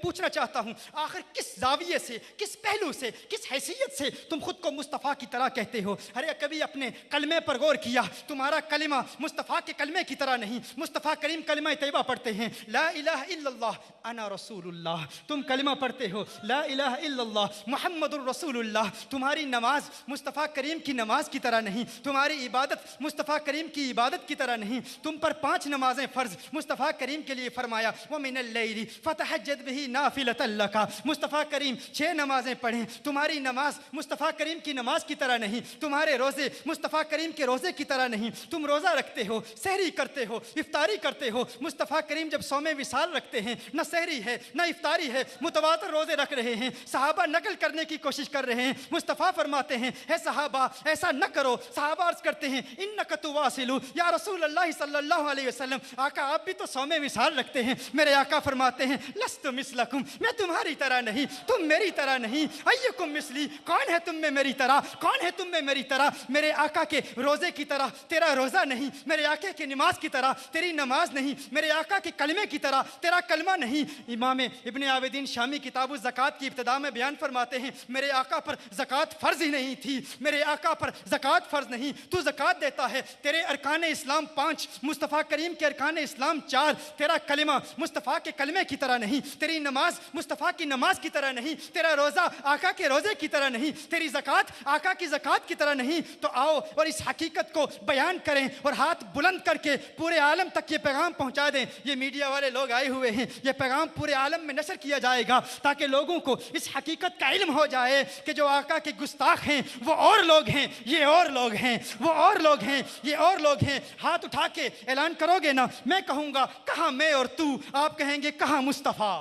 पूछना चाहता हूँ, आखिर किस जाविये से, किस पहलू से, किस हैसियत से तुम खुद को मुस्तफ़ा की तरह कहते हो? अरे कभी अपने कलमे पर गौर किया? तुम्हारा कलिमा मुस्तफ़ा के कलमे की तरह नहीं। मुस्तफ़ा करीम कलिमा तैयबा पढ़ते हैं, ला इलाहा इल्लल्लाह अना रसूलुल्लाह। तुम कलिमा पढ़ते हो, ला इलाहा इल्लल्लाह मुहम्मदुर रसूलुल्लाह। तुम्हारी नमाज मुस्तफ़ा करीम की नमाज की तरह नहीं, तुम्हारी इबादत मुस्तफ़ा करीम की इबादत की तरह नहीं। तुम पर 5 नमाजें फ़र्ज मुस्तफ़ा करीम के लिए फरमाया, व मिनल लैली फतहज्जद बिही नाफिलतन लका। मुस्तफ़ा करीम 6 नमाजें पढ़ें। तुम्हारी नमाज मुस्तफ़ा करीम की नमाज की तरह नहीं, तुम्हारे रोज़े मुस्तफ़ा करीम के रोज़े की तरह नहीं। तुम रोज़ा रखते हो, सहरी करते हो, इफ्तारी करते हो। मुस्तफ़ा करीम जब सौमे विसाल रखते हैं, न सहरी है न इफ्तारी है, मुतवातर रोज़े रख रहे हैं। सहाबा नकल करने की कोशिश कर रहे हैं। मुस्तफ़ा फरमाते हैं, हे सहाबा ऐसा न करो। सहाबा अर्ज़ करते हैं, इन्नका तुवासिलु या रसूल अल्लाह सल्लल्लाहु अलैहि वसल्लम। आका आप भी तो सौमे विसाल रखते हैं। मेरे आका फरमाते हैं, लस्तु मिसलकुम, मैं तुम्हारी तरह नहीं, तुम मेरी तरह नहीं। अय्युकुम मिसली, कौन है तुम में मेरी तरह, कौन है तुम में मेरी तरह? मेरे आका के रोज़े की तरह तेरा रोज़ा नहीं, मेरे आका की नमाज की तरह तेरी नमाज नहीं, मेरे आका के कलमे की तरह तेरा कलमा नहीं। इमाम इब्ने आबिदीन शामी किताबु ज़कात की इब्तिदा में बयान फरमाते हैं, मेरे आका पर ज़कात फ़र्ज़ ही नहीं थी, मेरे आका पर ज़कात फ़र्ज़ नहीं, तू ज़कात देता है। तेरे अरकान इस्लाम 5, मुस्तफ़ा करीम के अरकान इस्लाम 4। तेरा कलिमा मुस्तफ़ा के कलमे की तरह नहीं, तेरी नमाज मुस्तफ़ा की नमाज की तरह नहीं, तेरा रोज़ा आका के रोज़े की तरह नहीं, तेरी ज़कात आका की ज़कात की तरह नहीं। तो आओ और इस हकीकत को बयान करें और हाथ बुलंद करके पूरे आलम तक ये पैगाम पहुंचा दें। ये मीडिया वाले लोग आए हुए हैं, ये पैगाम पूरे आलम में नशर किया जाएगा ताकि लोगों को इस हकीकत का इल्म हो जाए कि जो आका के गुस्ताख हैं वो और लोग हैं, ये और लोग हैं, वो और लोग हैं, ये और लोग हैं। हाथ उठा के ऐलान करोगे ना, मैं कहूँगा कहाँ मैं और तू, आप कहेंगे कहाँ मुस्तफ़ा।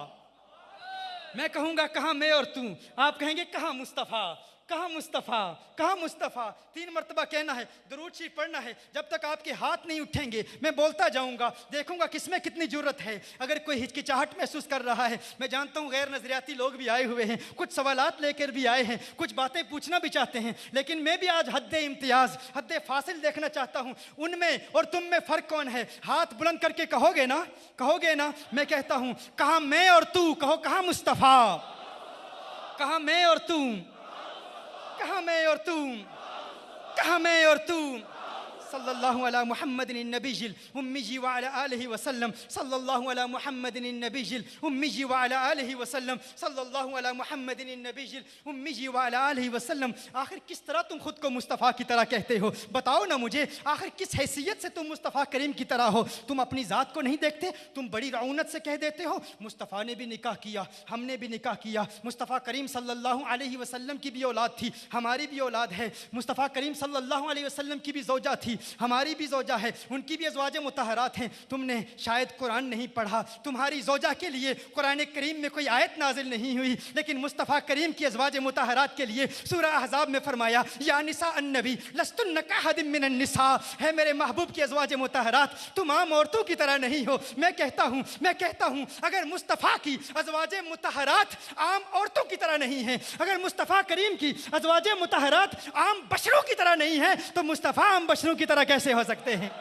मैं कहूँगा कहाँ मैं और तू, आप कहेंगे कहाँ मुस्तफ़ा, कहाँ मुस्तफ़ा, कहाँ मुस्तफ़ा। 3 मरतबा कहना है, दुरूद शरीफ पढ़ना है। जब तक आपके हाथ नहीं उठेंगे मैं बोलता जाऊँगा, देखूँगा किसमें कितनी जुर्रत है। अगर कोई हिचकिचाहट महसूस कर रहा है, मैं जानता हूँ गैर नज़रियाती लोग भी आए हुए हैं, कुछ सवालात लेकर भी आए हैं, कुछ बातें पूछना भी चाहते हैं, लेकिन मैं भी आज हद्दे इम्तियाज़, हद्दे फासिल देखना चाहता हूँ। उनमें और तुम में फ़र्क कौन है? हाथ बुलंद करके कहोगे ना, कहोगे ना? मैं कहता हूँ कहाँ मैं और तू, कहो कहाँ मुस्तफ़ा, कहाँ मैं और तू, कहाँ मैं और तू, कहाँ मैं और तू। सल्लल्लाहु अला मुहम्मदिन नबीजिल उम्मी व अला आलिहि वसल्लम, सल्लल्लाहु अला मुहम्मदिन नबीजिल उम्मी व अला आलिहि वसल्लम, सल्लल्लाहु अला मुहम्मदिन नबीजिल उम्मी व अला आलिहि वसल्लम। आखिर किस तरह तुम खुद को मुस्तफ़ा की तरह कहते हो? बताओ ना मुझे, आखिर किस हैसियत से तुम मुस्तफ़ा करीम की तरह हो? तुम अपनी ज़ात को नहीं देखते? तुम बड़ी रऊनत से कह देते हो मुस्तफ़ा ने भी निकाह किया, हमने भी निकाह किया। मुस्तफ़ा करीम सल्लल्लाहु अलैहि वसल्लम की भी औलाद थी, हमारी भी औलाद है। मुस्तफ़ा करीम सल्लल्लाहु अलैहि वसल्लम की भी ज़ौजा थी, हमारी भी ज़ौजा है, उनकी भी अज़वाज मुतहरात हैं। तुमने शायद कुरान नहीं पढ़ा, तुम्हारी ज़ौजा के लिए कुरान करीम में कोई आयत नाजिल नहीं हुई, लेकिन मुस्तफ़ा करीम की अज़वाज मुतहरात के लिए सूरह अहज़ाब में फरमाया, या निसा अन्नबी लस्तुन्ना कअहदिम मिनन निसा। है मेरे महबूब की अज़वाज मुतहरात, तुम आम औरतों की तरह नहीं हो। मैं कहता हूँ अगर मुस्तफ़ा की अज़वाज मुतहरात आम औरतों की तरह नहीं है, अगर मुस्तफ़ा करीम की अज़वाज मुतहरात आम बशरों की तरह नहीं है, तो मुस्तफ़ा आम बशरों की तरह कैसे हो सकते हैं?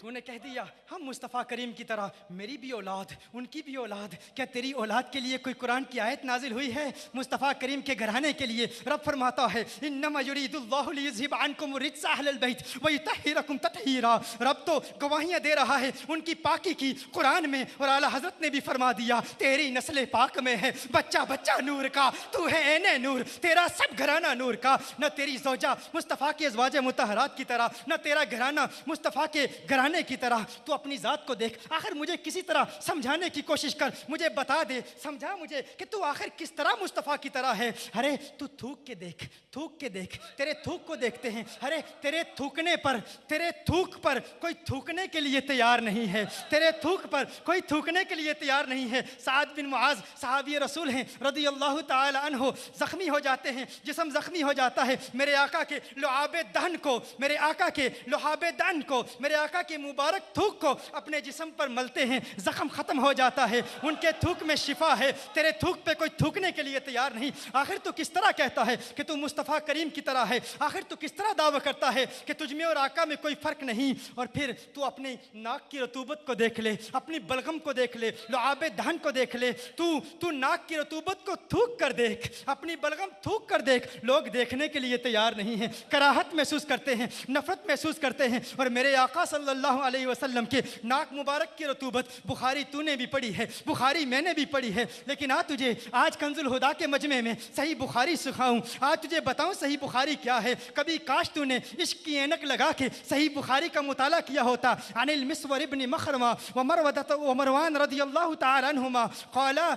तूने कह दिया हम मुस्तफ़ा करीम की तरह, मेरी भी औलाद, उनकी भी औलाद। क्या तेरी औलाद के लिए कोई कुरान की आयत नाजिल हुई है? मुस्तफ़ा करीम के घराने के लिए रब फरमाता है, इन्नमा युरीदुल्लाहु लियुज़हिब अन्कुम रिज्ज़ अहलल बैत व युतहिरकुम तत्हीरा। रब तो गवाहियाँ दे रहा है उनकी पाकी की कुरान में, और आला हज़रत ने भी फरमा दिया, तेरी नस्ल पाक में है बच्चा बच्चा नूर का, तू है ऐने नूर, तेरा सब घराना नूर का। न तेरी ज़ौजा मुस्तफ़ा की अज़वाज मुतहरात की तरह, न तेरा घराना मुस्तफ़ा के घराने की तरह। तू अपनी ज़ात को देख, आखिर मुझे किसी तरह समझाने की कोशिश कर, मुझे बता दे, समझा मुझे कि तू आखिर किस तरह मुस्तफ़ा की तरह है। अरे तू थूक के देख, थूक के देख, तेरे थूक को देखते हैं। अरे तेरे थूकने पर, तेरे थूक पर कोई थूकने के लिए तैयार नहीं है, तेरे थूक पर कोई थूकने के लिए तैयार नहीं है। साद बिन मुआज़ सहाबी रसूल हैं रज़ियल्लाहु ताला अन्हु, ज़ख्मी हो जाते हैं, जिस्म ज़ख्मी हो जाता है। मेरे आका के लुआबे दहन को, मेरे आका के लुआबे दहन को, मेरे आका की मुबारक थूक को अपने जिस्म पर मलते हैं, जख्म खत्म हो जाता है, उनके थूक में शिफा है। तेरे थूक पे कोई थूकने के लिए तैयार नहीं। आखिर तू किस तरह कहता है कि तू मुस्तफ़ा करीम की तरह है? आखिर तू किस तरह दावा करता है कि तुझ में और आका में कोई फ़र्क नहीं? और फिर तू अपने नाक की रतूबत को देख ले, अपनी बलगम को देख ले, लुआब दहन को देख ले। तू नाक की रतूबत को थूक कर देख, अपनी बलगम थूक कर देख। लोग देखने के लिए तैयार नहीं हैं, कराहत महसूस करते हैं, नफरत महसूस करते हैं। और मेरे आका सल्लल्लाहु अलैहि वसल्लम के नाक मुबारक की रतूबत बुखारी तूने भी पढ़ी है, बुखारी मैंने भी पढ़ी है, लेकिन तुझे आज कंजुल हुदा के मजमे में सही बुखारी सिखाऊं, आज तुझे बताऊं सही बुखारी क्या है। कभी काश तूने इश्क की ऐनक लगा के सही बुखारी का मुताला किया होता। अनिल मिस्वर इब्न मखरमा व मरवदत व मरवान रदियल्लाहु तआला अन्हुमा क़ाला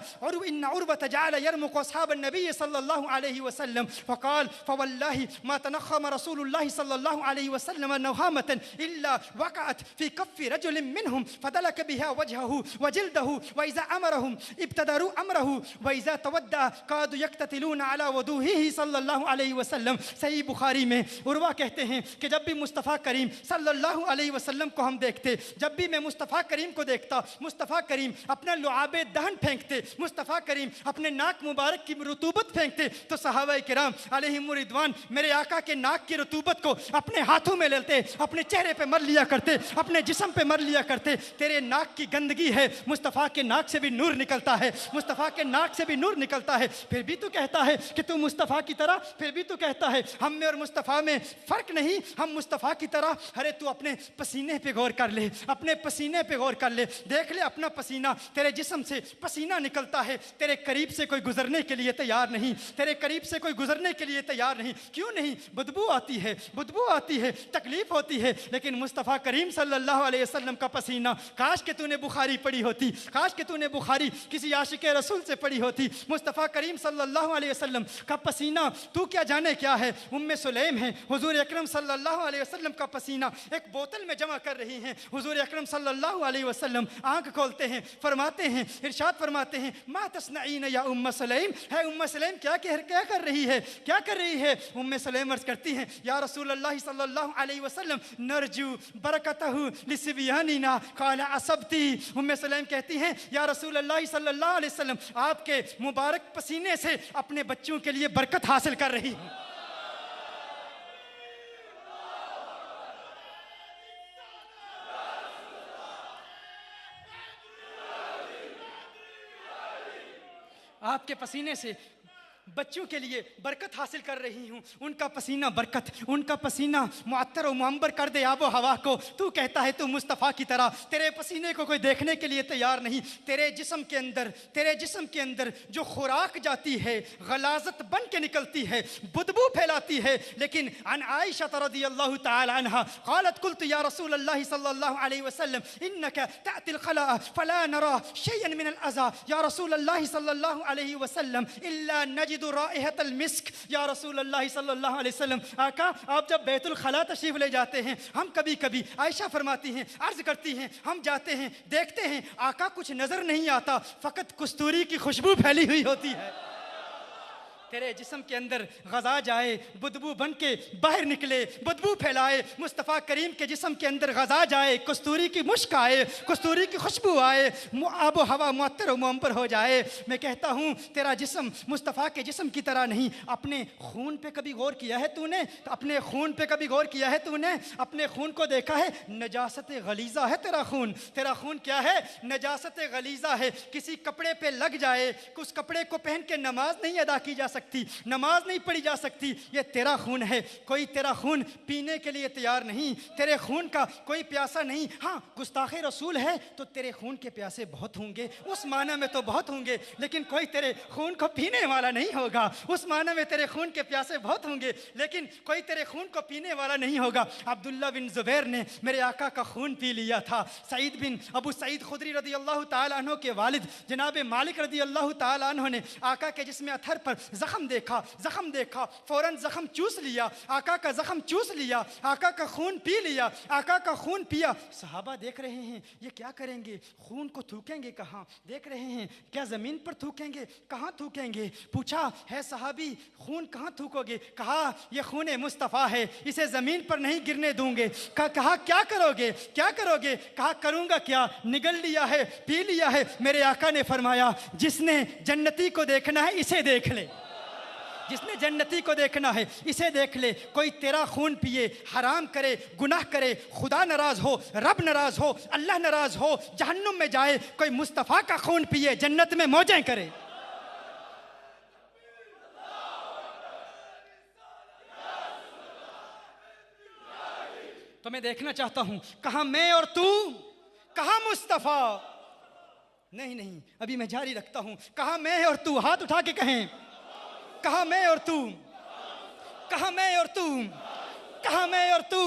इन उर्वत जअल यरमुक़ु अस्हाब नबी सल्लल्लाहु अलैहि वसल्लम फ़क़ाल फ़वल्लाहि मा तनख़म रसूलुल्लाह सल्लल्लाहु अलैहि वसल्लम नवहामतन इल्ला वक़अत फ़ी कफ़्फ़ि रजुलिन मिनहुम फ़दलक बिहा वजहहु व जिल्दहु व इज़ा अमरहुम इब्तदरू अमरहु व इज़ा तवद्दा कादू यक़्ततिलून अला वदूहिही सल्लल्लाहु अलैहि वसल्लम। सही बुखारी में उर्वा कहते हैं कि जब भी मुस्तफ़ा करीम सल्लल्लाहु अलैहि वसल्लम को हम देखते, जब भी मैं मुस्तफ़ा करीम को देखता, मुस्तफ़ा करीम अपना लुआब दहन फेंकते, मुस्तफ़ा करीम अपने नाक मुबारक की रतूबत फेंकते, तो सहाबा किराम अलैहिम रिदवान मेरे आका के नाक की रतूबत को अपने हाथों में लेते, अपने चेहरे पे मर लिया करते, अपने जिस्म पे मर लिया करते। तेरे नाक की गंदगी है, मुस्तफ़ा के नाक से भी नूर निकलता है, मुस्तफ़ा के नाक से भी नूर निकलता है। फिर भी तू कहता है कि तू मुस्तफ़ा की तरह, फिर भी तू कहता है हम में और मुस्तफ़ा में फ़र्क नहीं, हम मुस्तफ़ा की तरह। अरे तू अपने पसीने पे गौर कर ले, अपने पसीने पे गौर कर ले, देख ले अपना पसीना, तेरे जिस्म से पसीना निकलता है, तेरे करीब से कोई गुजरने के लिए तैयार नहीं, तेरे करीब से कोई गुजरने के लिए तैयार नहीं। क्यों नहीं? बदबू आती है, बदबू आती है, तकलीफ होती है। लेकिन मुस्तफ़ा करीम सल्लल्लाहु अलैहि वसल्लम का पसीना, काश के तूने बुखारी पढ़ी होती, काश के तूने बुखारी किसी आशिक रसूल से पढ़ी होती। मुस्तफ़ा करीम सल्लल्लाहु अलैहि वसल्लम का पसीना तू क्या जाने क्या है। उम्मे सुलैम है, हुजूर अकरम सल्लल्लाहु अलैहि वसल्लम का पसीना एक बोतल में जमा कर रही हैं। हुजूर अकरम सल्लल्लाहु अलैहि वसल्लम आंख खोलते हैं, फरमाते हैं, इरशाद फरमाते हैं मा तस्नईन या उम्म सुलैम, है उम्म सुलैम क्या कर रही है, क्या कर रही है? उम्मे सुलैम अर्ज़ करती हैं या रसूल अल्लाह सल्लल्लाहु अलैहि वसल्लम नरजू बरकतहु लिसिबियानिना क़ाला असबती। उम्मे सुलैम कहती हैं या रसूल अल्लाह सल्लल्लाहु अलैहि वसल्लम आपके मुबारक पसीने से अपने बच्चों के लिए बरकत हासिल कर रही हूँ। आपके पसीने से बच्चों के लिए बरकत हासिल कर रही हूँ। उनका पसीना बरकत, उनका पसीना मुअत्तर और मुअम्बर कर दे आबो हवा को। तू कहता है तू मुस्तफ़ा की तरह, तेरे पसीने को कोई देखने के लिए तैयार नहीं। तेरे जिस्म के अंदर जो खुराक जाती है गलाजत बन के निकलती है, बदबू फैलाती है। लेकिन अन आयशा रज़ियल्लाहु तआला अन्हा क़ालत क़ुल्तु या रसूल अल्लाह सल्लल्लाहु अलैहि वसल्लम इन्नका तअतिल ख़ला फ़ला नरा शयअन मिनल अज़ा या रसूल अल्लाह सल्लल्लाहु अलैहि वसल्लम इल्ला नजिदु राइहतल मिस्क। या रसूल अल्लाह सल्लल्लाहु अलैहि वसल्लम आका आप जब बैतुल खला तशरीफ ले जाते हैं, हम कभी कभी आयशा फरमाती हैं, अर्ज करती हैं, हम जाते हैं देखते हैं आका कुछ नजर नहीं आता, फकत कस्तूरी की खुशबू फैली हुई होती है। तेरे जिस्म के अंदर गज़ा जाए, बदबू बन के बाहर निकले, बदबू फैलाए। मुस्तफ़ा करीम के जिस्म के अंदर गज़ा जाए, कस्तूरी की मुश्क आए, कस्तूरी की खुशबू आए, आबो हवा मुअत्तर और मुअम्बर हो जाए। मैं कहता हूँ तेरा जिस्म मुस्तफ़ा के जिस्म की तरह नहीं। अपने खून पे कभी गौर किया है तूने? अपने खून पे कभी गौर किया है तूने? अपने खून को देखा है? नजासत गलीज़ा है तेरा खून। तेरा खून क्या है? नजासत गलीज़ा है। किसी कपड़े पे लग जाए, उस कपड़े को पहन के नमाज नहीं अदा की जा सकती, नमाज नहीं पढ़ी जा सकती। ये तेरा खून है। कोई तेरा खून पीने के लिए तैयार नहीं, तेरे खून का कोई प्यासा नहीं। हाँ, गुस्ताखे रसूल है तो तेरे खून के प्यासे बहुत होंगे, उस माना में तो बहुत होंगे, लेकिन कोई तेरे खून को पीने वाला नहीं होगा। उस माना में तेरे खून के प्यासे बहुत होंगे, लेकिन कोई तेरे खून को पीने वाला नहीं होगा। अब्दुल्ला बिन जुबैर ने मेरे आका का खून पी लिया था। सईद बिन अबू सईद खुदरी रज़ियल्लाहु ताला अन्हु के वालिद जनाब मालिक रज़ियल्लाहु ताला अन्हु ने आका के जिस्म अथर पर जख्म देखा, जख्म देखा, फौरन जख्म चूस लिया, आका का जख्म चूस लिया, आका का खून पी लिया, आका का खून पिया। सहाबा देख रहे हैं ये क्या करेंगे, खून को थूकेंगे कहाँ, देख रहे हैं क्या ज़मीन पर थूकेंगे, कहाँ थूकेंगे। पूछा है सहाबी खून कहाँ थूकोगे, कहा ये खून मुस्तफ़ा है, इसे ज़मीन पर नहीं गिरने दूंगे। कहा क्या करोगे, क्या करोगे, कहा करूँगा क्या, निगल लिया है, पी लिया है। मेरे आका ने फरमाया जिसने जन्नती को देखना है इसे देख ले, जिसने जन्नती को देखना है इसे देख ले। कोई तेरा खून पिए, हराम करे, गुनाह करे, खुदा नाराज हो, रब नाराज हो, अल्लाह नाराज हो, जहन्नुम में जाए। कोई मुस्तफ़ा का खून पिए, जन्नत में मौजें करे। तो मैं देखना चाहता हूं कहां मैं और तू, कहां मुस्तफ़ा। नहीं नहीं, अभी मैं जारी रखता हूं। कहां मैं और तू, हाथ उठा के कहें, कहां मैं और तू, कहां मैं और तू, कहां मैं और तू।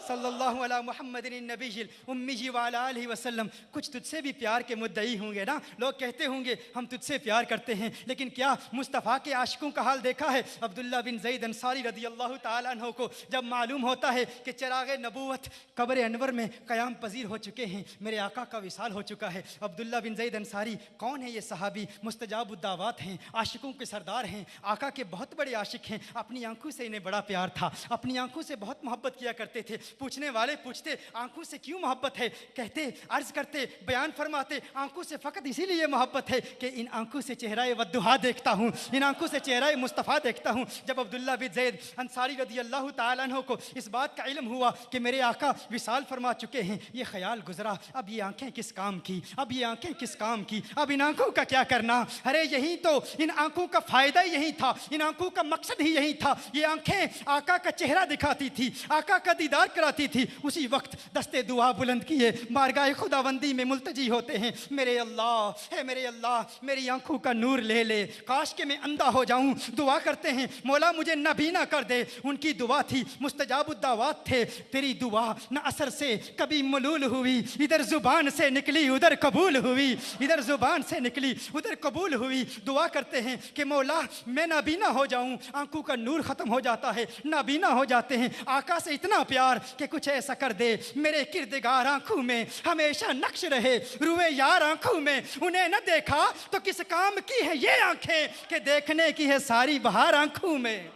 सल्लल्लाहु अला मुहम्मदिन नबील उम्मी व अला आलिहि वसल्लम। कुछ तुझसे भी प्यार के मुद्दई होंगे ना, लोग कहते होंगे हम तुझसे प्यार करते हैं, लेकिन क्या मुस्तफ़ा के आशिकों का हाल देखा है। अब्दुल्ला बिन ज़ैद अंसारी रदी अल्लाह ताला अन्हु को जब मालूम होता है कि चिराग नबूवत कब्र अनवर में क़याम पजीर हो चुके हैं, मेरे आका का विसाल हो चुका है। अब्दुल्ला बिन ज़ैद अंसारी कौन है ये सहाबी, मुस्तजाबुद्दावात हैं, आशिकों के सरदार हैं, आका के बहुत बड़े आशिक हैं। अपनी आंखों से इन्हें बड़ा प्यार था, अपनी आंखों से बहुत मोहब्बत किया करते थे। पूछने वाले पूछते आंखों से क्यों मोहब्बत है, कहते अर्ज करते, बयान फरमाते आंखों से फ़कत इसीलिए मोहब्बत है कि इन आंखों से चेहरा वद्दुहा देखता हूँ, इन आंखों से चेहरा मुस्तफ़ा देखता हूँ। जब अब्दुल्ला बिन ज़ैद अंसारी रदी अल्लाह ताला अन्हु को इस बात का इल्म हुआ कि मेरे आका विसाल फरमा चुके हैं, ये ख्याल गुजरा अब ये आंखें किस काम की, अब ये आंखें किस काम की, अब इन आंखों का क्या करना। अरे यही तो, इन आंखों का फ़ायदा यही था, इन आंखों का मकसद ही यही था। ये आंखें आका का चेहरा दिखाती थी, आका का दीदार कराती थी। उसी वक्त दस्ते दुआ बुलंद किए बारगाह खुदाबंदी में मुल्तजी होते हैं, मेरे अल्लाह है, मेरे अल्लाह मेरी आंखों का नूर ले ले, काश के मैं अंधा हो जाऊं। दुआ करते हैं मौला मुझे नबीना कर दे। उनकी दुआ थी, मुस्तजाबुद्दावात थे, तेरी दुआ न असर से कभी मलूल हुई, इधर जुबान से निकली उधर कबूल हुई, इधर जुबान से निकली उधर कबूल हुई। दुआ करते हैं कि मौला मैं नाबीना हो जाऊं, आंखों का नूर खत्म हो जाता है, नाबीना हो जाते हैं। आका से इतना प्यार कि कुछ ऐसा कर दे मेरे किरदगार आंखों में हमेशा नक्श रहे, रुए यार आंखों में। उन्हें न देखा तो किस काम की है ये आंखें, कि देखने की है सारी बहार आंखों में।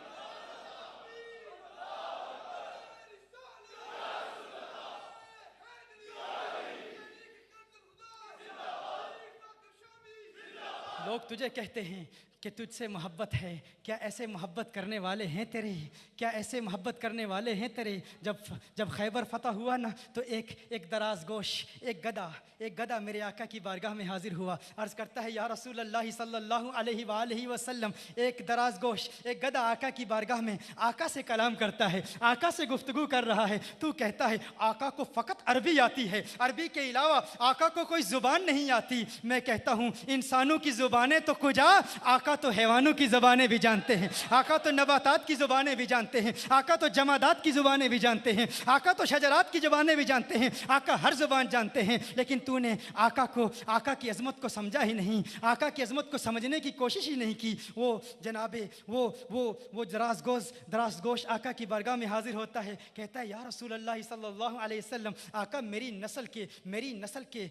लोग तुझे कहते हैं कि तुझसे मोहब्बत है, क्या ऐसे मोहब्बत करने वाले हैं तेरे, क्या ऐसे मोहब्बत करने वाले हैं तेरे। जब खैबर फतह हुआ ना, तो एक दराज गोश, एक गदा मेरे आका की बारगाह में हाजिर हुआ। अर्ज़ करता है या रसूल अल्लाह सल्लल्लाहु अलैहि वसल्लम, एक दराज गोश, एक गदा आका की बारगाह में आका से कलाम करता है, आका से गुफ्तगू कर रहा है। तू कहता है आका को फ़कत अरबी आती है, अरबी के अलावा आका को कोई ज़ुबान नहीं आती। मैं कहता हूँ इंसानों की ज़ुबानें तो कुजा, आका तो हैवानों की ज़ुबानें भी जानते हैं, आका तो नबातात की ज़ुबानें भी जानते हैं, आका तो जमादात की ज़ुबानें भी जानते हैं, आका तो शजरात की ज़ुबानें भी जानते हैं, आका हर ज़ुबान जानते हैं। लेकिन तूने आका की अज़मत को समझा ही नहीं, आका की अज़मत को समझने की कोशिश ही नहीं की। वो जनाबे वो दराज गोश आका की बारगाह में हाजिर होता है, कहता है या रसूल अल्लाह सल्लल्लाहु अलैहि वसल्लम, आका मेरी नस्ल के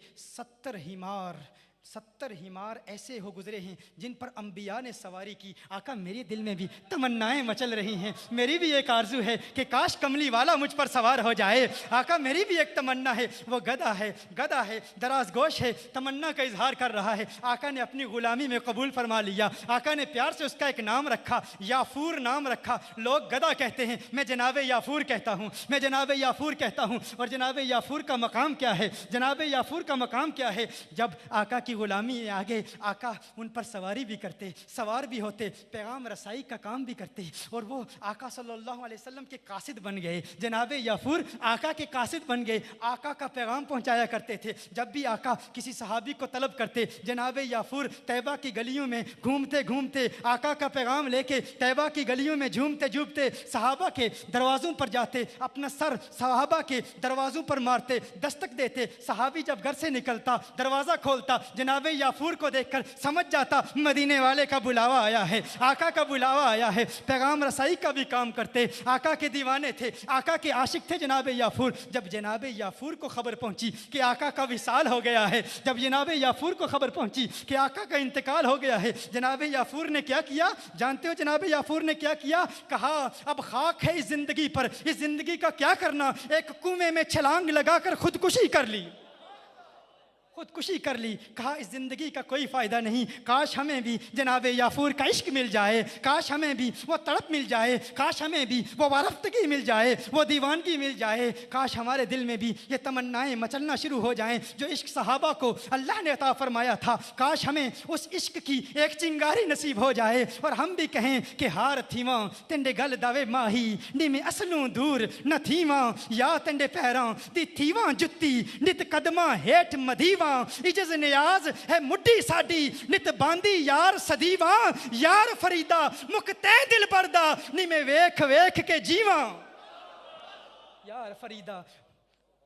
70 हिमार ऐसे हो गुजरे हैं जिन पर अंबिया ने सवारी की। आका मेरे दिल में भी तमन्नाएं मचल रही हैं, मेरी भी एक आरजू है कि काश कमली वाला मुझ पर सवार हो जाए। आका मेरी भी एक तमन्ना है। वो गधा है, दराज गोश है, तमन्ना का इजहार कर रहा है। आका ने अपनी गुलामी में कबूल फरमा लिया। आका ने प्यार से उसका एक नाम रखा, याफूर नाम रखा। लोग गधा कहते हैं, मैं जनाब याफूर कहता हूँ, मैं जनाब याफूर कहता हूँ। और जनाब याफूर का मकाम क्या है, जनाब याफूर का मकाम क्या है। जब आका की गुलामी आगे, आका उन पर सवारी भी करते, सवार भी होते, पैगाम रसाई का काम भी करते। और वो आका सल्लल्लाहु अलैहि वसल्लम के कासिद बन गए। जनाब याफूर आका के कासिद बन गए, आका का पैगाम पहुंचाया करते थे। जब भी आका किसी सहाबी को तलब करते, जनाब याफूर तैबा की गलियों में घूमते घूमते आका का पैगाम लेके तैबा की गलियों में झूमते झूमते सहाबा के दरवाज़ों पर जाते, अपना सर सहाबा के दरवाज़ों पर मारते, दस्तक देते। सहाबी जब घर से निकलता, दरवाज़ा खोलता, जनाब याफूर को देखकर समझ जाता मदीने वाले का बुलावा आया है, आका का बुलावा आया है। पैगाम रसाई का भी काम करते, आका के दीवाने थे, आका के आशिक थे जनाब याफूर। जब जनाब याफूर को खबर पहुंची कि आका का विसाल हो गया है, जब जनाब याफूर को खबर पहुंची कि आका का इंतकाल हो गया है, जनाब याफूर ने क्या किया जानते हो? जनाब याफूर ने क्या किया? कहा अब खाक है इस जिंदगी पर, इस जिंदगी का क्या करना। एक कुएं में छलांग लगाकर खुदकुशी कर ली, खुदकुशी कर ली। कहा इस ज़िंदगी का कोई फ़ायदा नहीं, काश हमें भी जनाब याफूर का इश्क मिल जाए, काश हमें भी वो तड़प मिल जाए, काश हमें भी वो वारफ्तगी मिल जाए, वो दीवानगी मिल जाए, काश हमारे दिल में भी ये तमन्नाएं मचलना शुरू हो जाएं जो इश्क सहाबा को अल्लाह ने अता फरमाया था। काश हमें उस इश्क की एक चिंगारी नसीब हो जाए और हम भी कहें कि हार थीवा तेंडे गल दावे माही नी में असलों दूर न थीवा, या तेंडे पैरां दी थीवा जुत्ती नित कदमा हेठ मदीवा, इजज नियाज है मुड्डी साडी नित बांदी यार सदीवा, यार फरीदा मुख तै दिल बरदा नी मैं वेख वेख के जीवा, यार फरीदा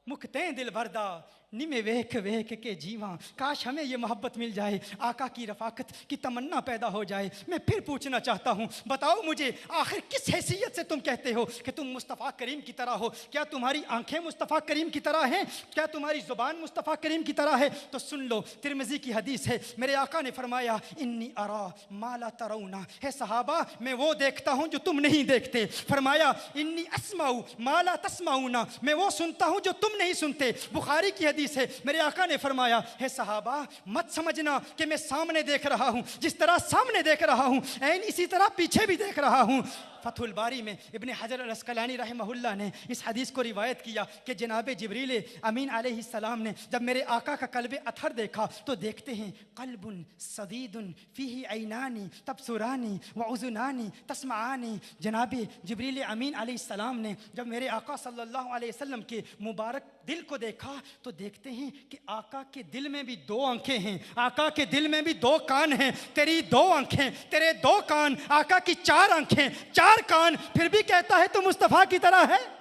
मुख तै दिल भरदा नी में वेख वेख के जीवा। काश हमें ये मोहब्बत मिल जाए, आका की रफ़ाकत की तमन्ना पैदा हो जाए। मैं फिर पूछना चाहता हूँ, बताओ मुझे आखिर किस हैसियत से तुम कहते हो कि तुम मुस्तफ़ा करीम की तरह हो? क्या तुम्हारी आंखें मुस्तफ़ा करीम की तरह हैं? क्या तुम्हारी ज़ुबान मुस्तफ़ा करीम की तरह है? तो सुन लो, तिरमिज़ी की हदीस है, मेरे आका ने फरमाया इन्नी अरा माला तरौना, है सहाबा मैं वो देखता हूँ जो तुम नहीं देखते। फरमाया इन्नी अस्माऊ माला तस्माऊना, मैं वो सुनता हूँ जो तुम नहीं सुनते। बुखारी की है, मेरे आका ने फरमाया है सहाबा मत समझना कि मैं सामने देख रहा हूं, जिस तरह सामने देख रहा हूं ऐन इसी तरह पीछे भी देख रहा हूं। फतहुल बारी में इब्ने हजर अल अस्कलानी रहमहुल्लाह ने इस हदीस को रिवायत किया कि जनाब जिब्रील अमीन अलैहिस्सलाम ने जब मेरे आका का कल्बे अथर देखा तो देखते हैं कल्बुन सदीदुन फीही ऐनानी तबसुरानी व उज़ुनानी तस्माआनी। जनाब जिब्रील अमीन अलैहिस्सलाम ने जब मेरे आका सल्लल्लाहु अलैहि वसल्लम के मुबारक दिल को देखा तो देखते हैं कि आका के दिल में भी दो आंखें हैं, आका के दिल में भी दो कान हैं। तेरी दो आंखें, तेरे दो कान, आका की चार आंखें, चार कान, फिर भी कहता है तू मुस्तफ़ा की तरह है।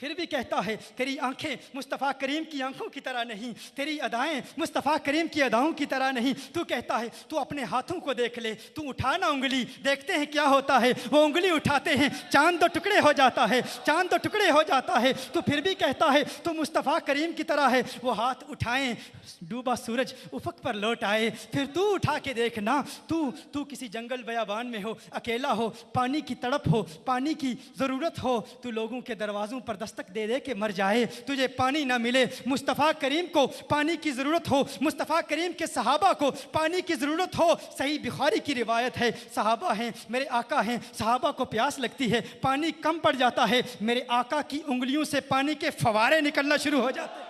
फिर भी कहता है तेरी आंखें मुस्तफ़ा करीम की आंखों की तरह नहीं, तेरी अदाएं मुस्तफ़ा करीम की अदाओं की तरह नहीं। तू कहता है तू अपने हाथों को देख ले, तू उठा ना उंगली, देखते हैं क्या होता है। वो उंगली उठाते हैं, चांद दो टुकड़े हो जाता है, चांद दो टुकड़े हो जाता है। तू फिर भी कहता है तू मुस्तफ़ा करीम की तरह है। वो हाथ उठाएं, डूबा सूरज उफक पर लौट आए, फिर तू उठा के देखना, तू किसी जंगल बयाबान में हो, अकेला हो, पानी की तड़प हो, पानी की ज़रूरत हो, तू लोगों के दरवाज़ों पर दस्तक दे दे के मर जाए, तुझे पानी ना मिले। मुस्तफ़ा करीम को पानी की ज़रूरत हो, मुस्तफ़ा करीम के सहाबा को पानी की ज़रूरत हो। सही बुखारी की रिवायत है, सहाबा हैं, मेरे आका हैं, सहाबा को प्यास लगती है, पानी कम पड़ जाता है, मेरे आका की उंगलियों से पानी के फवारे निकलना शुरू हो जाते हैं।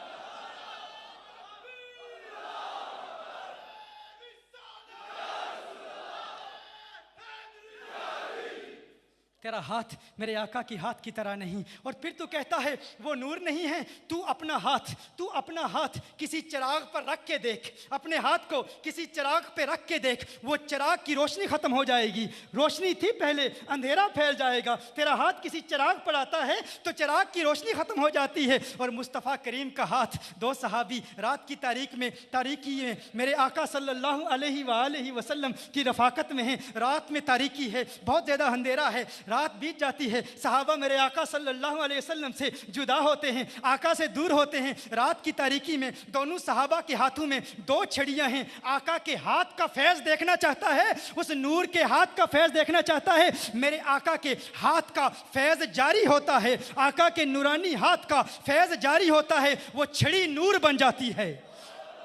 तेरा हाथ मेरे आका की हाथ की तरह नहीं। और फिर तू कहता है वो नूर नहीं है। तू अपना हाथ किसी चिराग पर रख के देख, अपने हाथ को किसी चिराग पे रख के देख, वो चिराग की रोशनी खत्म हो जाएगी। रोशनी थी पहले, अंधेरा फैल जाएगा। तेरा हाथ किसी चिराग पर आता है तो चिराग की रोशनी खत्म हो जाती है। और मुस्तफ़ा करीम का हाथ, दो सहाबी रात की तारीकी में मेरे आका सल्लल्लाहु अलैहि वसल्लम की रफ़ाकत में है। रात में तारीकी है, बहुत ज़्यादा अंधेरा है, रात बीत जाती है। सहाबा मेरे आका सल्लल्लाहु अलैहि वसल्लम से जुदा होते हैं, आका से दूर होते हैं। रात की तारीकी में दोनों सहाबा के हाथों में दो छड़ियां हैं। आका के हाथ का फैज़ देखना चाहता है, उस नूर के हाथ का फैज़ देखना चाहता है। मेरे आका के हाथ का फैज़ जारी होता है, आका के नूरानी हाथ का फैज़ जारी होता है। वो छड़ी नूर बन जाती है,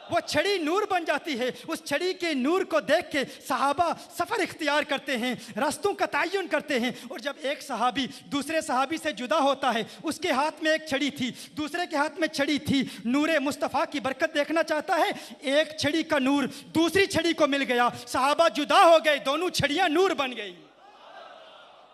वो छड़ी नूर बन जाती है। उस छड़ी के नूर को देख के सहाबा सफ़र इख्तियार करते हैं, रास्तों का तयन करते हैं। और जब एक सहाबी दूसरे सहाबी से जुदा होता है, उसके हाथ में एक छड़ी थी, दूसरे के हाथ में छड़ी थी, नूरे मुस्तफ़ा की बरकत देखना चाहता है। एक छड़ी का नूर दूसरी छड़ी को मिल गया, सहाबा जुदा हो गए, दोनों छड़ियाँ नूर बन गई।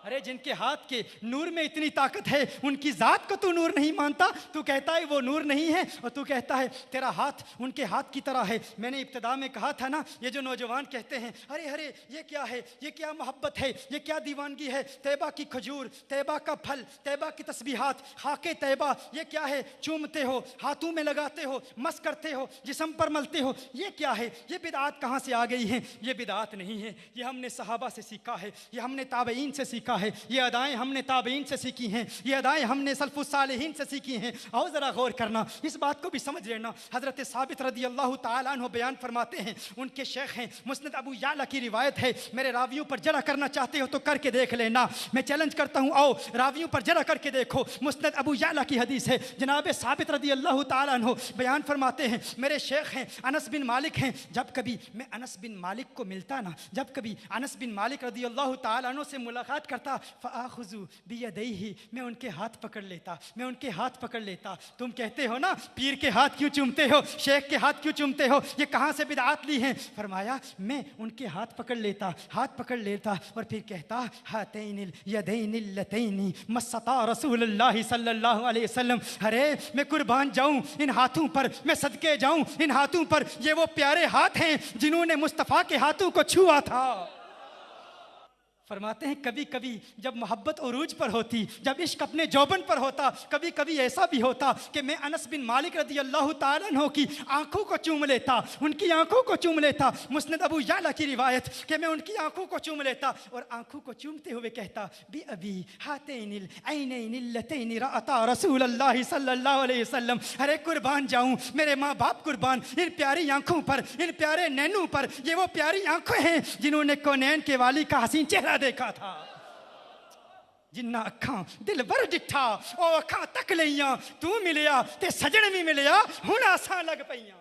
अरे जिनके हाथ के नूर में इतनी ताकत है, उनकी ज़ात को तू नूर नहीं मानता। तू कहता है वो नूर नहीं है, और तू कहता है तेरा हाथ उनके हाथ की तरह है। मैंने इब्तिदा में कहा था ना, ये जो नौजवान कहते हैं अरे अरे ये क्या है, ये क्या मोहब्बत है, ये क्या दीवानगी है, तैबा की खजूर, तैबा का फल, तैबा की तस्बीहात, खाके तैबा, ये क्या है, चूमते हो, हाथों में लगाते हो, मस करते हो, जिस्म पर मलते हो, ये क्या है, ये बिदआत कहाँ से आ गई है? ये बिदआत नहीं है, ये हमने सहाबा से सीखा है, ये हमने ताबईन से सीखा है, ये अदाएं हमने ताबईन से सीखी हैं, ये अदाएं हमने सल्फुस सालिहीन से सीखी हैं। और ज़रा गौर करना, इस बात को भी समझ लेना। हज़रत साबित रदी अल्लाह ताला अन्हु बयान फरमाते हैं, उनके शेख हैं, मुस्नद अबू याला की रिवायत है। मेरे रावियों पर जरा करना चाहते हो तो करके देख लेना, मैं चैलेंज करता हूँ, आओ रावियों पर जरा करके देखो। मुस्नद अबू याला की हदीस है, जनाब साबित रदी अल्लाह ताला अन्हु बयान फरमाते हैं, मेरे शेख हैं अनस बिन मालिक हैं, जब कभी मैं अनस बिन मालिक को मिलता ना, जब कभी अनस बिन मालिक रदी अल्लाह ताला अन्हु से मुलाकात करता, फ़आख़ुज़ु बियदैहि, मैं उनके हाथ पकड़ लेता, मैं उनके हाथ पकड़ लेता। तुम कहते हो ना पीर के हाथ क्यों चूमते हो, शेख के हाथ क्यों चूमते हो, ये कहाँ से बिदआत ली है? फरमाया मैं उनके हाथ पकड़ लेता, हाथ पकड़ लेता और फिर कहता हातैनिल यदैनिल लतैनि मस्सता रसूलुल्लाह सल्लल्लाहु अलैहि वसल्लम। अरे मैं कुर्बान जाऊं इन हाथों पर, मैं सदके जाऊं इन हाथों पर, ये वो प्यारे हाथ हैं जिन्होंने मुस्तफ़ा के हाथों को छुआ था। फरमाते हैं कभी कभी जब मोहब्बत उरूज पर होती, जब इश्क अपने जौबन पर होता, कभी कभी ऐसा भी होता कि मैं अनस बिन मालिक रदी अल्लाह ताला अन्हु की आंखों को चूम लेता, उनकी आंखों को चूम लेता। मुस्नद अबू याला की रिवायत कि मैं उनकी आंखों को चूम लेता और आंखों को चूमते हुए कहता बी अबी हातैनिल ऐनैनिल लतैनि रअता रसूलुल्लाह सल्लल्लाहु अलैहि वसल्लम। अरे कुर्बान जाऊं मेरे माँ बाप कुर्बान इन प्यारी आंखों पर, इन प्यारे नैनों पर, ये वो प्यारी आंखें हैं जिन्होंने कौनैन के वाली का हसीन चेहरा देखा था। जिन्ना अखां दिल बर डिठा ओ अखां तक लईयां, तू मिलिया ते सजन भी मिलिया, हुण आसां लग पईयां।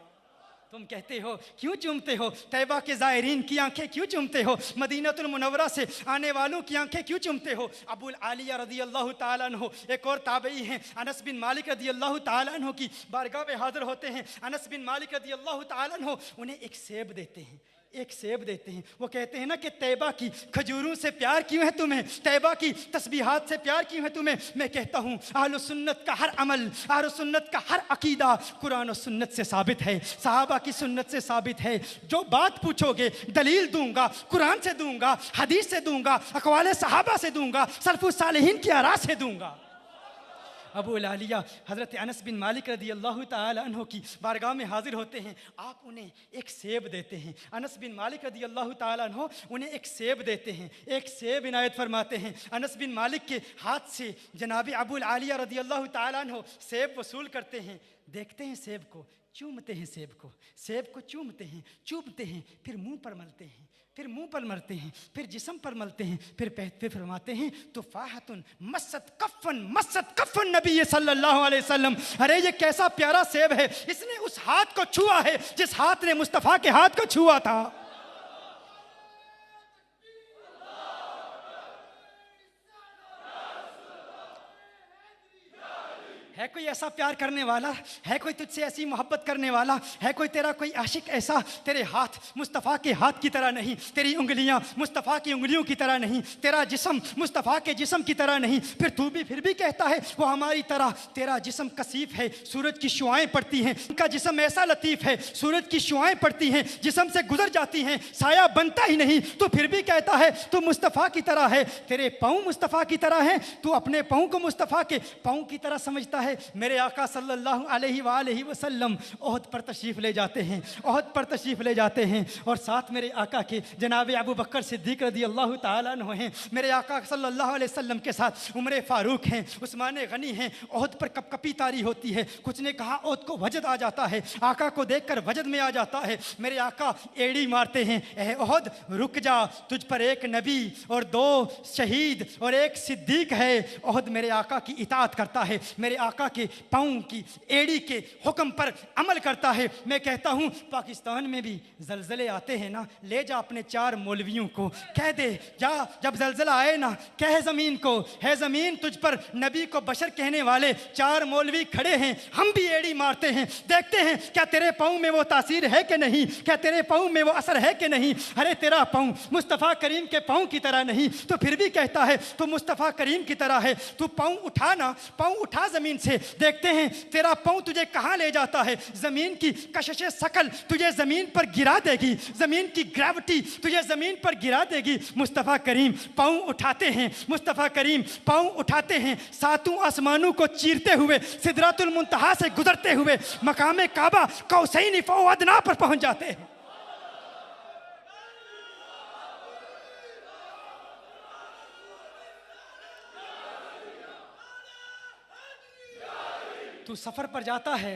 तुम कहते हो क्यों चूमते हो, तैबा के ज़ायरीन की आंखें क्यों चूमते हो, मदीनतुल मुनव्वरा से आने वालों की आंखें क्यों चूमते हो? अबुल आलिया रदी अल्लाह ताला अन्हु एक और ताबई हैं, अनस बिन मालिक रदी अल्लाह ताला अन्हु की बारगाह में हाजिर होते हैं। अनस बिन मालिक रदी अल्लाह ताला अन्हु उन्हें एक सेब देते हैं, एक सेब देते हैं। वो कहते हैं ना कि तैबा की खजूरों से प्यार क्यों है तुम्हें, तैबा की तस्बीहात से प्यार क्यों है तुम्हें? मैं कहता हूँ अहले सुन्नत का हर अमल, अहले सुन्नत का हर अकीदा कुरान और सुन्नत से साबित है, सहाबा की सुन्नत से साबित है। जो बात पूछोगे दलील दूंगा, कुरान से दूंगा, हदीस से दूंगा, अक़वाले सहाबा से दूंगा, सल्फ़ुस सालिहीन की आरा से दूंगा। अबू लालिया हज़रत अनस बिन मालिक रदी अल्लाह ताला अन्हु की बारगाह में हाजिर होते हैं, आप उन्हें एक सेब देते हैं। अनस बिन मालिक रदी अल्लाह ताला अन्हु उन्हें एक सेब देते हैं, एक सेब इनायत फरमाते हैं। अनस बिन मालिक के हाथ से जनाब अबू लालिया रदी अल्लाह ताला अन्हु सेब वसूल करते हैं, देखते हैं सेब को, चूमते हैं सेब को, सेब को चूमते हैं, चूमते हैं, फिर मुंह पर मलते हैं, फिर मुंह पर मलते हैं, फिर जिस्म पर मलते हैं, फिर फरमाते हैं तुफाहतुन मस्सत कफ़न नबी सल्लल्लाहु अलैहि वसल्लम। अरे ये कैसा प्यारा सेब है, इसने उस हाथ को छुआ है जिस हाथ ने मुस्तफ़ा के हाथ को छुआ था। है कोई ऐसा प्यार करने वाला, है कोई तुझसे ऐसी मोहब्बत करने वाला, है कोई तेरा कोई आशिक ऐसा? तेरे हाथ मुस्तफ़ा के हाथ की तरह नहीं, तेरी उंगलियां मुस्तफ़ा की उंगलियों की तरह नहीं, तेरा जिस्म मुस्तफ़ा के जिस्म की तरह नहीं, फिर भी कहता है वो हमारी तरह। तेरा जिस्म कसीफ है, सूरज की शुआएं पड़ती हैं, उनका जिस्म ऐसा लतीफ़ है, सूरज की शुआएं पड़ती हैं, जिस्म से गुजर जाती हैं, साया बनता ही नहीं, तो फिर भी कहता है तू मुस्तफ़ा की तरह है। तेरे पाँव मुस्तफ़ा की तरह हैं, तू अपने पाँव को मुस्तफ़ा के पाँव की तरह समझता है। मेरे आका सल्लल्लाहु अलैहि वसल्लम ओहद पर तशरीफ़ ले जाते हैं, ओहद पर तशरीफ़ ले जाते हैं और साथ मेरे आका के जनाब अबू बकर सिद्दीक़ रदी अल्लाह ताला अन्हु हैं। मेरे आका सल्लल्लाहु अलैहि वसल्लम के साथ उमर फ़ारूक हैं, उस्मान गनी हैं। ओहद पर कपकपी तारी होती है, कुछ ने कहा ओहद को वजद आ जाता है, आका को देखकर वजद में आ जाता है। मेरे आका एड़ी मारते हैं, ए ओहद रुक जा, तुझ पर एक नबी और 2 शहीद और 1 सिद्दीक़ है। ओहद मेरे आका की इताअत करता है, मेरे आका आका के पाँव की एड़ी के हुक्म पर अमल करता है। मैं कहता हूँ पाकिस्तान में भी जलजले आते हैं ना, ले जा अपने 4 मौलवियों को, कह दे जा जब जलजला आए ना, कह ज़मीन को, है ज़मीन तुझ पर नबी को बशर कहने वाले 4 मौलवी खड़े हैं, हम भी एड़ी मारते हैं, देखते हैं क्या तेरे पाँव में वो तासीर है कि नहीं, क्या तेरे पाँव में वो असर है कि नहीं। अरे तेरा पाँव मुस्तफ़ा करीम के पाँव की तरह नहीं, तो फिर भी कहता है तू मुस्तफ़ा करीम की तरह है। तू पाँव उठा ना, पाँव उठा ज़मीन से, देखते हैं तेरा पाँव तुझे कहाँ ले जाता है। ज़मीन की कशिश शकल तुझे ज़मीन पर गिरा देगी, ज़मीन की ग्रेविटी तुझे ज़मीन पर गिरा देगी। मुस्तफ़ा करीम पाँव उठाते हैं, मुस्तफ़ा करीम पाँव उठाते हैं, 7 आसमानों को चीरते हुए, सिदरातुल मुंतहा से गुजरते हुए मकामे काबा कौसैनी फ़ौ अदना पर पहुँच जाते हैं। तू सफ़र पर जाता है,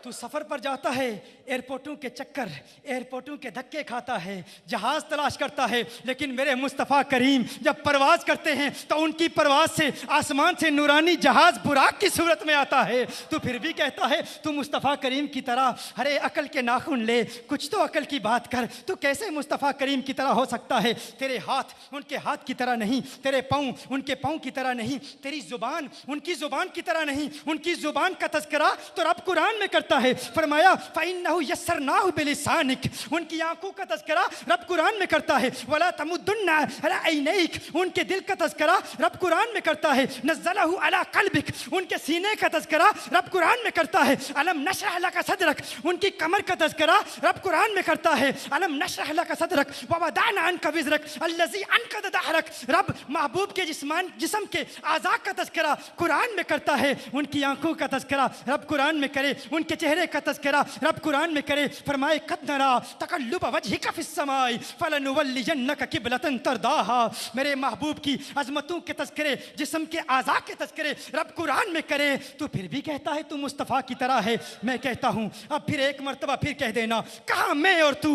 तू सफ़र पर जाता है, एयरपोर्टों के चक्कर, एयरपोर्टों के धक्के खाता है, जहाज़ तलाश करता है, लेकिन मेरे मुस्तफ़ा करीम जब परवाज़ करते हैं तो उनकी परवाज़ से आसमान से नूरानी जहाज़ बुराक की सूरत में आता है। तो फिर भी कहता है तू मुस्तफ़ा करीम की तरह, अरे अकल के नाखून ले, कुछ तो अकल की बात कर, तू कैसे मुस्तफ़ा करीम की तरह हो सकता है। तेरे हाथ उनके हाथ की तरह नहीं, तेरे पाँव उनके पाँव की तरह नहीं, तेरी ज़ुबान उनकी ज़ुबान की तरह नहीं। उनकी ज़ुबान का तज़किरा तो रब कुरान में करता है, फरमाया फ़इन्नहु यस्सरनाहु बिलिसानिक, उनकी आंखों का तज़किरा रब कुरान में करता है। वला तमुद्दुन्ना अला ऐनैक, उनके दिल का तज़किरा रब कुरान में करता है। नज़्ज़लहु अला क़ल्बिक, उनके सीने का तज़किरा रब कुरान में करता है। अलम नशरह लका सदरक, उनकी कमर का तज़किरा रब कुरान में करता है। अलम नशरह लका सदरक व वदअना अन्का विज़रक अल्लज़ी अन्क़ज़ दहरक, रब महबूब के जिस्म के आज़ा का तज़किरा कुरान में करता है। उनकी आंखों का तज़किरा रब कुरान में करे, उनके चेहरे का तज़किरा रब कुरान में करे। फरमाए कद नरा तक़ल्लुब वजहिका फिस समाई फलनुवल्लियन्नका क़िबलतन तरदाहा, मेरे महबूब की अज़मतों के तज़किरे, जिस्म के आज़ा के तज़किरे रब कुरान में करे। तो फिर भी कहता है तू मुस्तफ़ा की तरह है। मैं कहता हूँ अब फिर एक मर्तबा फिर कह देना, कहाँ मैं और तू,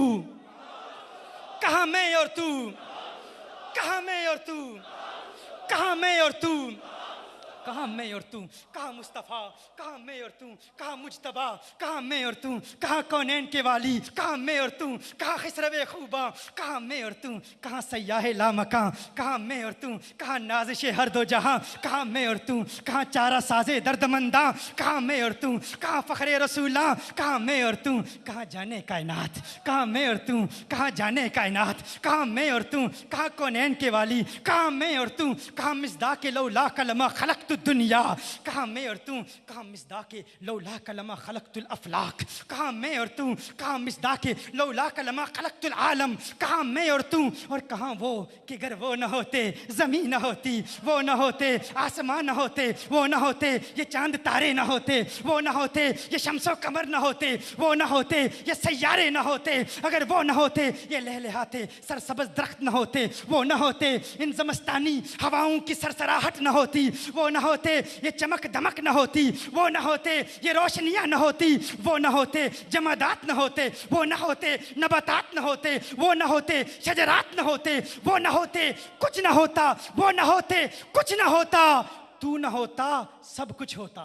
कहाँ मैं और तू, कहाँ मैं और तू, कहाँ मैं और तू, कहाँ मैं और तू, कहाँ मुस्तफ़ा, कहाँ मैं और तू, कहाँ मुजतबा, कहाँ मैं और तू, कहाँ कौनैन के वाली, कहाँ मैं और तू, कहाँ खिसरवे खूबा, कहाँ मैं और तू, कहाँ सयाहे लामकां, कहाँ मैं और तू, कहाँ नाज़िशे हर दो जहाँ, कहाँ मैं और तू, कहाँ चारा साजे दर्दमंदा, कहाँ मैं और तू, कहाँ फ़ख्रे रसूला, कहाँ मैं और तू, कहाँ जाने कायनात, कहाँ मैं और तू, कहाँ जाने कायनात, कहाँ मैं और तू, कहाँ कौनैन के वाली, कहाँ मैं और तू, कहाँ मिज़दाक़े लौला कलमा खलक़तु दुनिया, कहाँ मैं और तू, कहाँ मिज़दाक़े लौला कलमा खलक़तुल अफ़लाक, कहाँ मैं और तू, कहाँ मिज़दाक़े लौला कलमा खलक़तुल आलम, कहाँ मैं और तू, और कहाँ वो कि अगर वो न होते ज़मीन न होती, वो न होते आसमान न होते, वो न होते ये चांद तारे न होते, वो न होते ये शम्सो कमर न होते, वो न होते ये सैयारे न होते, अगर वो न होते ये लहलहाते सरसब्ज़ दरख्त न होते, वो न होते इन ज़मस्तानी हवाओं की सरसराहट न होती, वो न होते ये चमक दमक न होती, वो न होते ये रोशनियाँ न होती, वो न होते जमादात न होते, वो न होते नबातात न होते, वो न होते शजरात न होते, वो न होते कुछ न होता, वो न होते कुछ न होता, तू न होता सब कुछ होता।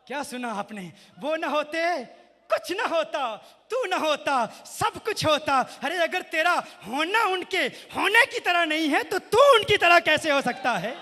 क्या सुना आपने? वो न होते कुछ न होता, तू न होता सब कुछ होता। अरे अगर तेरा होना उनके होने की तरह नहीं है तो तू उनकी तरह कैसे हो सकता है?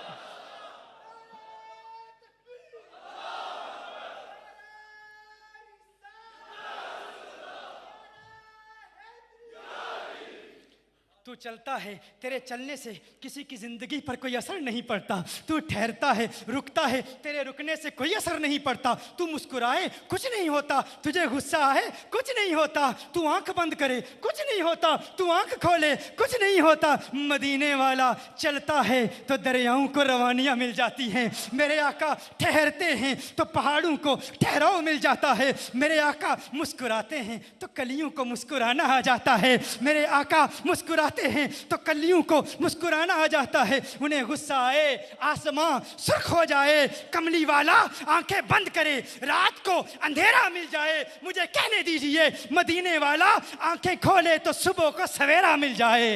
तू चलता है, तेरे चलने से किसी की ज़िंदगी पर कोई असर नहीं पड़ता, तू ठहरता है, रुकता है, तेरे रुकने से कोई असर नहीं पड़ता, तू मुस्कुराए कुछ नहीं होता, तुझे गुस्सा आए कुछ नहीं होता, तू आंख बंद करे कुछ नहीं होता, तू आंख खोले कुछ नहीं होता। मदीने वाला चलता है तो दरियाओं को रवानियाँ मिल जाती हैं, मेरे आका ठहरते हैं तो पहाड़ों को ठहराव मिल जाता है, मेरे आका मुस्कुराते हैं तो कलियों को मुस्कुराना आ जाता है, मेरे आका मुस्कुराते हैं तो कलियों को मुस्कुराना आ जाता है। उन्हें गुस्सा आए आसमां सुर्ख हो जाए, कमली वाला आंखें बंद करे रात को अंधेरा मिल जाए, मुझे कहने दीजिए मदीने वाला आंखें खोले तो सुबह को सवेरा मिल जाए।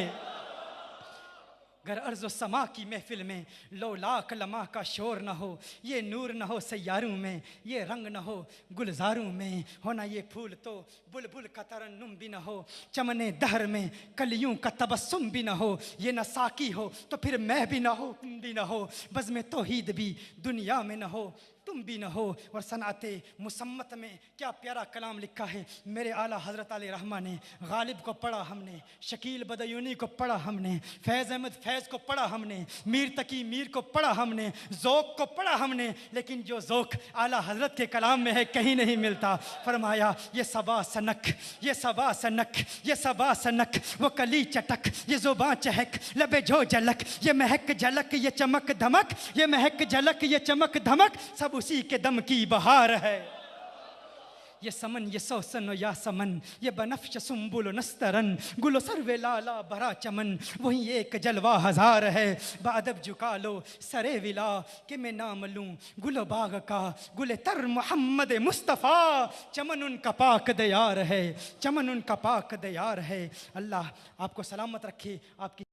अगर अर्ज़ व समा की महफिल में लो लाख लम्हा का शोर न हो, ये नूर न हो सैयारों में, ये रंग न हो गुलजारों में, होना ये फूल तो बुलबुल का तरन्नुम भी न हो, चमने दहर में कलियों का तबस्सुम भी न हो, ये न साकी हो तो फिर मैं भी न हो, तुम भी न हो, बज़्म तौहीद भी दुनिया में न हो, तुम भी न हो। और सनाते मुसम्मत में क्या प्यारा कलाम लिखा है मेरे आला हज़रत आले रहमा ने। गालिब को पढ़ा हमने, शकील बदयूनी को पढ़ा हमने, फैज़ अहमद फैज़ को पढ़ा हमने, मीर तकी मीर को पढ़ा हमने, ज़ौक़ को पढ़ा हमने, लेकिन जो ज़ौक़ आला हज़रत के कलाम में है कहीं नहीं मिलता। फरमाया ये सबा सनक, ये सबा सनक, ये सबा सनक, वो कली चटक, ये ज़ुबां चहक, लबे जो झलक, ये महक झलक, ये चमक धमक, ये महक झलक, ये चमक धमक, सब उसी के दम की बहार है। ये समन ये सौसन या समन, ये बनफ्श सुम्बुल नस्तरन, गुलो सरवे लाला भरा चमन, वही एक जलवा हजार है। बादब झुका लो सरे विला कि मैं नाम लूं गुलो बाग का, गुले तर मोहम्मद मुस्तफ़ा, चमन उनका पाक दयार है, चमन उनका पाक दयार है। अल्लाह आपको सलामत रखे, आपकी